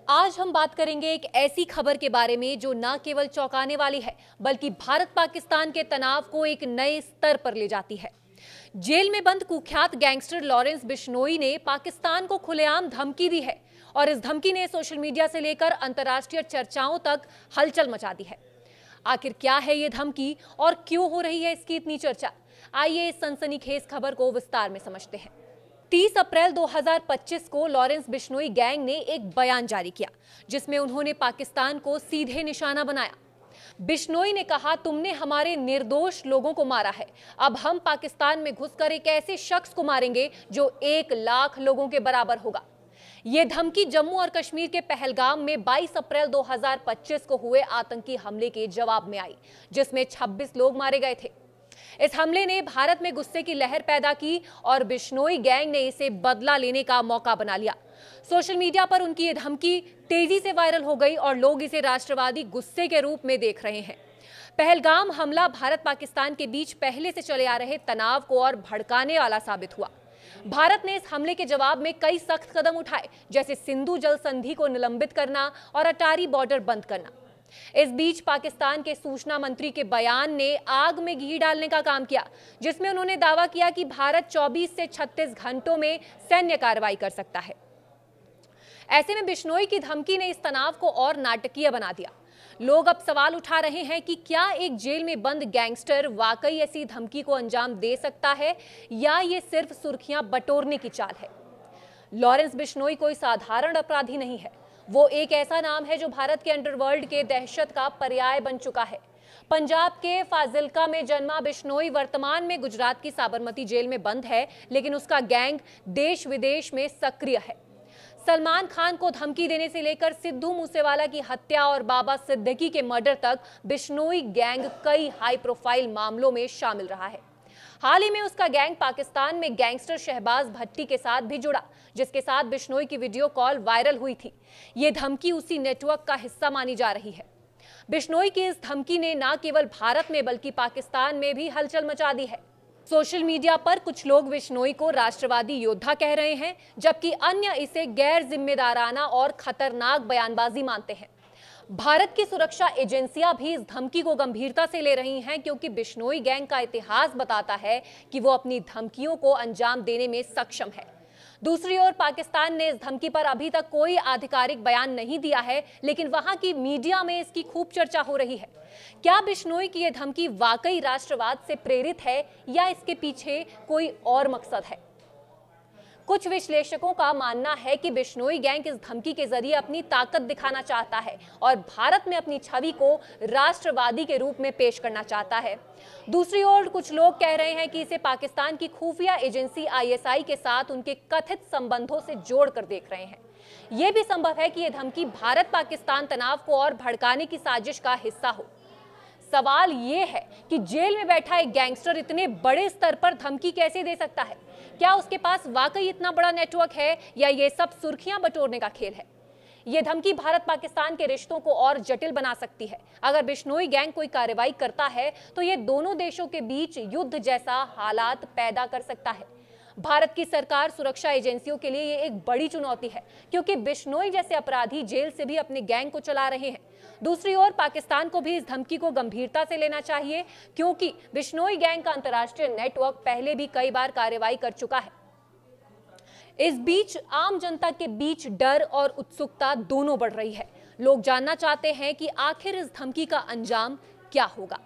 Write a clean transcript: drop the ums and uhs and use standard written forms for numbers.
आज हम बात करेंगे एक ऐसी खबर के बारे में जो न केवल चौंकाने वाली है बल्कि भारत पाकिस्तान के तनाव को एक नए स्तर पर ले जाती है। जेल में बंद कुख्यात गैंगस्टर लॉरेंस बिश्नोई ने पाकिस्तान को खुलेआम धमकी दी है और इस धमकी ने सोशल मीडिया से लेकर अंतर्राष्ट्रीय चर्चाओं तक हलचल मचा दी है। आखिर क्या है ये धमकी और क्यों हो रही है इसकी इतनी चर्चा? आइए इस सनसनीखेज खबर को विस्तार में समझते हैं। 30 अप्रैल 2025 को लॉरेंस बिश्नोई गैंग ने एक बयान जारी किया जिसमें उन्होंने पाकिस्तान को सीधे निशाना बनाया। बिश्नोई ने कहा, तुमने हमारे निर्दोष लोगों को मारा है, अब हम पाकिस्तान में घुसकर एक ऐसे शख्स को मारेंगे जो 1 लाख लोगों के बराबर होगा। यह धमकी जम्मू और कश्मीर के पहलगाम में 22 अप्रैल 2025 को हुए आतंकी हमले के जवाब में आई, जिसमें 26 लोग मारे गए थे। इस हमले ने भारत में गुस्से की लहर पैदा की और बिश्नोई गैंग ने इसे बदला लेने का मौका बना लिया। सोशल मीडिया पर उनकी ये धमकी तेजी से वायरल हो गई और लोग इसे राष्ट्रवादी गुस्से के रूप में देख रहे हैं। पहलगाम हमला भारत पाकिस्तान के बीच पहले से चले आ रहे तनाव को और भड़काने वाला साबित हुआ। भारत ने इस हमले के जवाब में कई सख्त कदम उठाए, जैसे सिंधु जल संधि को निलंबित करना और अटारी बॉर्डर बंद करना। इस बीच पाकिस्तान के सूचना मंत्री के बयान ने आग में घी डालने का काम किया, जिसमें उन्होंने दावा किया कि भारत 24 से 36 घंटों में सैन्य कार्रवाई कर सकता है। ऐसे में बिश्नोई की धमकी ने इस तनाव को और नाटकीय बना दिया। लोग अब सवाल उठा रहे हैं कि क्या एक जेल में बंद गैंगस्टर वाकई ऐसी धमकी को अंजाम दे सकता है या ये सिर्फ सुर्खियां बटोरने की चाल है। लॉरेंस बिश्नोई कोई साधारण अपराधी नहीं है, वो एक ऐसा नाम है जो भारत के अंडरवर्ल्ड के दहशत का पर्याय बन चुका है। पंजाब के फाजिल्का में जन्मा बिश्नोई वर्तमान में गुजरात की साबरमती जेल में बंद है, लेकिन उसका गैंग देश विदेश में सक्रिय है। सलमान खान को धमकी देने से लेकर सिद्धू मूसेवाला की हत्या और बाबा सिद्दीकी के मर्डर तक बिश्नोई गैंग कई हाई प्रोफाइल मामलों में शामिल रहा है। हाल ही में उसका गैंग पाकिस्तान में गैंगस्टर शहबाज भट्टी के साथ भी जुड़ा, जिसके साथ बिश्नोई की वीडियो कॉल वायरल हुई थी। ये धमकी उसी नेटवर्क का हिस्सा मानी जा रही है। बिश्नोई की इस धमकी ने न केवल भारत में बल्कि पाकिस्तान में भी हलचल मचा दी है। सोशल मीडिया पर कुछ लोग बिश्नोई को राष्ट्रवादी योद्धा कह रहे हैं, जबकि अन्य इसे गैर जिम्मेदाराना और खतरनाक बयानबाजी मानते हैं। भारत की सुरक्षा एजेंसियां भी इस धमकी को गंभीरता से ले रही हैं, क्योंकि बिश्नोई गैंग का इतिहास बताता है कि वो अपनी धमकियों को अंजाम देने में सक्षम है। दूसरी ओर पाकिस्तान ने इस धमकी पर अभी तक कोई आधिकारिक बयान नहीं दिया है, लेकिन वहां की मीडिया में इसकी खूब चर्चा हो रही है। क्या बिश्नोई की यह धमकी वाकई राष्ट्रवाद से प्रेरित है या इसके पीछे कोई और मकसद है? कुछ विश्लेषकों का मानना है कि बिश्नोई गैंग इस धमकी के जरिए अपनी ताकत दिखाना चाहता है और भारत में अपनी छवि को राष्ट्रवादी के रूप में पेश करना चाहता है। दूसरी ओर कुछ लोग कह रहे हैं कि इसे पाकिस्तान की खुफिया एजेंसी ISI के साथ उनके कथित संबंधों से जोड़कर देख रहे हैं। यह भी संभव है कि यह धमकी भारत पाकिस्तान तनाव को और भड़काने की साजिश का हिस्सा हो। सवाल यह है कि जेल में बैठा एक गैंगस्टर इतने बड़े स्तर पर धमकी कैसे दे सकता है? क्या उसके पास वाकई इतना बड़ा नेटवर्क है या ये सब सुर्खियां बटोरने का खेल है? ये धमकी भारत पाकिस्तान के रिश्तों को और जटिल बना सकती है। अगर बिश्नोई गैंग कोई कार्रवाई करता है तो ये दोनों देशों के बीच युद्ध जैसा हालात पैदा कर सकता है। भारत की सरकार सुरक्षा एजेंसियों के लिए ये एक बड़ी चुनौती है, क्योंकि बिश्नोई जैसे अपराधी जेल से भी अपने गैंग को चला रहे हैं। दूसरी ओर पाकिस्तान को भी इस धमकी को गंभीरता से लेना चाहिए, क्योंकि बिश्नोई गैंग का अंतर्राष्ट्रीय नेटवर्क पहले भी कई बार कार्रवाई कर चुका है। इस बीच आम जनता के बीच डर और उत्सुकता दोनों बढ़ रही है। लोग जानना चाहते हैं कि आखिर इस धमकी का अंजाम क्या होगा।